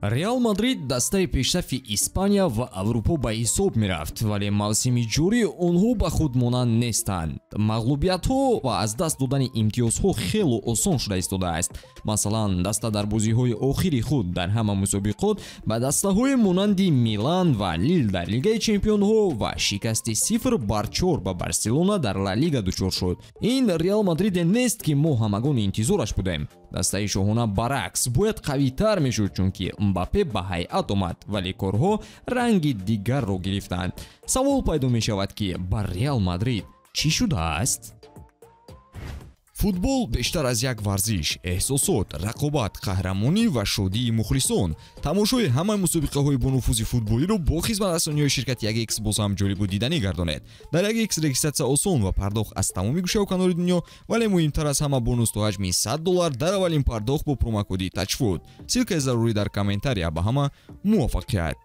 Реал Мадрид дастаи пешрафи Испания ва Аврупо ба ҳисоб мерафт, вале мавсими ҷорӣ онҳо ба худ монанд нестанд. Мағлубиятҳо ва аз даст додани имтиёзҳо хело осон шуда истодааст. Масалан, даста дар бозиҳои охири худ дар ҳама мусобиқот ба дастаҳои монанди Милан ва Лил дар Лигаи Чемпионҳо ва шикасти 0-4 ба Барселона дар Ла Лига дучор шуд. Ин Реал Мадриде нест ки мо ҳамагон интизораш будем. Дастаи Шоҳона баръакс бояд қавитар мешуд, чунки Мбаппе ба ҳайат омад, вале корҳо ранги дигарро гирифтанд. Савол пайдо мешавад ки ба Реал Мадрид чӣ шудааст? футбол бештар аз як варзиш, эҳсосот, рақобат, қаҳрамонӣ ва шодии мухлисон. Тамошои ҳамаи мусобиқаҳои бонуфузи футболиро бо хизматрасониҳои ширкати 1x боз ҳам ҷолибу диданӣ гардонед. Дар 1x регистратсия осон ва пардохт аз тамоми гӯшаву канори дунё, вале муҳимтар аз ҳама бонус то ҳаҷми $100 дар аввалин пардохт бо промокоди Touchfoot. Силкаи зарурӣ дар комментария. Ба ҳама муваффақият.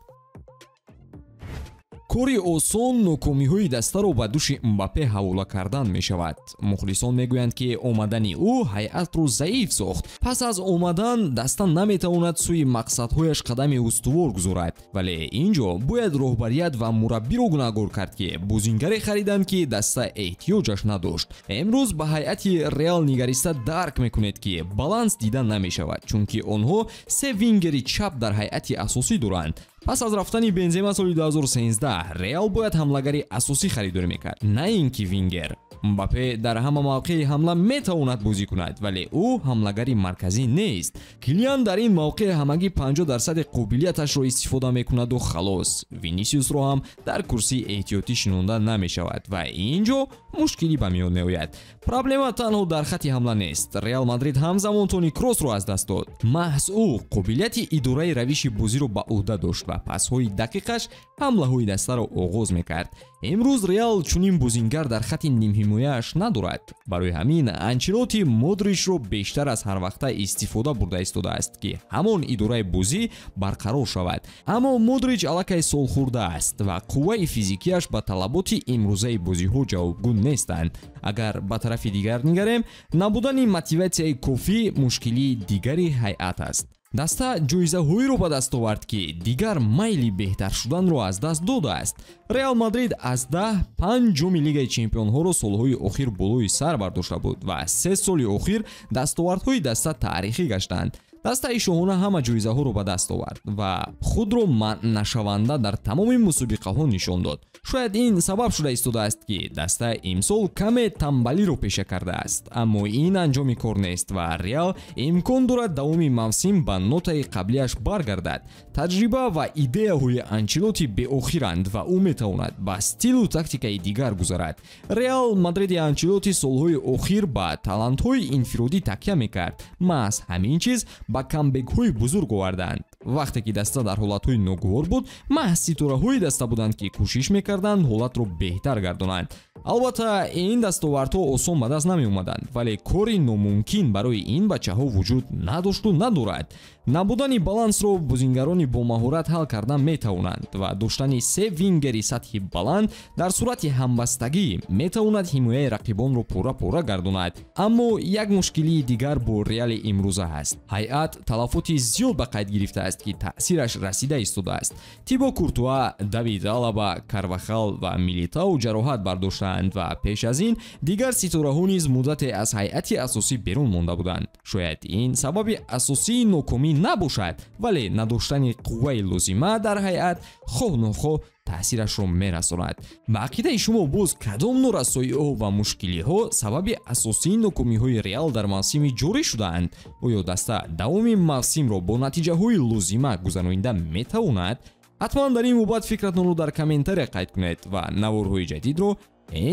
кори осон нокомиҳои дастаро ба дӯши Мбаппе ҳавола кардан мешавад. Мухлисон мегӯянд ки омадани ӯ ҳайатро заиф сохт. Пас аз омадан даста наметавонад сӯи мақсадҳояш қадами устувор гузорад. Вале инҷо бояд роҳбарият ва мураббиро гунаҳгор кард ки бозингаре хариданд ки даста эҳтиёҷаш надошт. Имрӯз ба ҳайати Реал нигариста дарк мекунед ки баланс дидан намешавад, чунки онҳо се вингери чап дар ҳайати асосӣ доранд. Пас аз рафтани Бензема соли 2013 Реал бояд ҳамлагари асосӣ харидорӣ мекард, на ин ки вингер. Мбаппе дар ҳама мавқеи ҳамла метавонад бозӣ кунад, вале ӯ ҳамлагари марказӣ нест. Килиан дар ин мавқеъ ҳамагӣ 50% қобилияташро истифода мекунаду халос. Винисиусро ҳам дар курсии эҳтиётӣ шинонда намешавад ва инҷо мушкилӣ ба миёд меояд. Проблема танҳо дар хати ҳамла нест. Реал Мадрид ҳамзамон Тони Кросро аз даст дод. Маҳз ӯ қобилияти идораи равиши бозиро ба уҳда дошт ва пасҳои дақиқаш ҳамлаҳои дастаро оғоз мекард. Имрӯз Реал чунин бозингар дар хати нимҳимояаш надорад. Барои ҳамин Анчелоти Модричро бештар аз ҳарвақта истифода бурда истодааст ки ҳамон идораи бозӣ барқарор шавад. Аммо Модрич аллакай солхӯрда аст ва қувваи физикияш ба талаботи имрӯзаи бозиҳо ҷавобгӯ нестанд. Агар ба тарафи дигар нигарем, набудани мотиватсияи кофӣ мушкилии дигари ҳайат аст. даста ҷоизаҳоеро ба даст овард ки дигар майли беҳтар шуданро аз даст додааст. Реал Мадрид аз 5 ҷоми Лигаи Чемпионҳоро солҳои охир болои сар бардошта буд ва 3 соли охир дастовардҳои даста таърихӣ гаштанд. Дастаи Шоҳона ҳама ҷоизаҳоро ба даст овард ва худро манънашаванда дар тамоми мусобиқаҳо нишон дод. Шояд ин сабаб шуда истодааст ки даста имсол каме тамбалиро пеша кардааст, аммо ин анҷоми кор нест ва Реал имкон дорад давоми мавсим ба нотаи қаблияш баргардад. Таҷриба ва идеяҳои Анчелоти беохиранд ва ӯ метавонад ба стилу тактикаи дигар гузарад. Реал Мадриди Анчелоти солҳои охир ба талантҳои инфиродӣ такя мекард. Маҳз ҳамин чиз ба камбекҳои бузург оварданд. Вақте ки даста дар ҳолатҳои ногувор буд, маҳз ситораҳои даста буданд ки кӯшиш мекарданд ҳолатро беҳтар гардонанд. Албатта ин дастовардҳо осон ба даст намеомаданд, вале кори номумкин барои ин бачаҳо вуҷуд надошту надорад. Набудани балансро бозингарони бо маҳорат ҳал кардан метавонанд ва доштани се вингери сатҳи баланд дар сурати ҳамбастагӣ метавонад ҳимояи рақибонро пора-пора гардонад. Аммо як мушкилии дигар бо Реали имрӯза ҳаст. Ҳайат талафоти зиёд ба қайд гирифтааст ки таъсираш расида истодааст. Тибо Куртуа, Давид Алаба, Карвахал ва Милитау ҷароҳат бардоштаанд ва пеш аз ин дигар ситораҳо низ муддате аз ҳайати асосӣ берун монда буданд. Шояд ин сабаби асосии нокомӣ набошад, вале надоштани қувваи лозима дар ҳайат хоҳ-нохоҳ таъсирашро мерасонад. Ба ақидаи шумо боз кадом норасоиҳо ва мушкилиҳо сабаби асосии нокомиҳои Реал дар мавсими ҷорӣ шудаанд? оё даста давоми мавсимро бо натиҷаҳои лозима гузаронида метавонад? ҳатман дар ин бобат фикратонро дар комментария қайд кунед ва наворҳои ҷадидро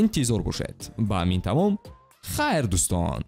интизор бошед. Ба ҳамин тамом, хайр дӯстон.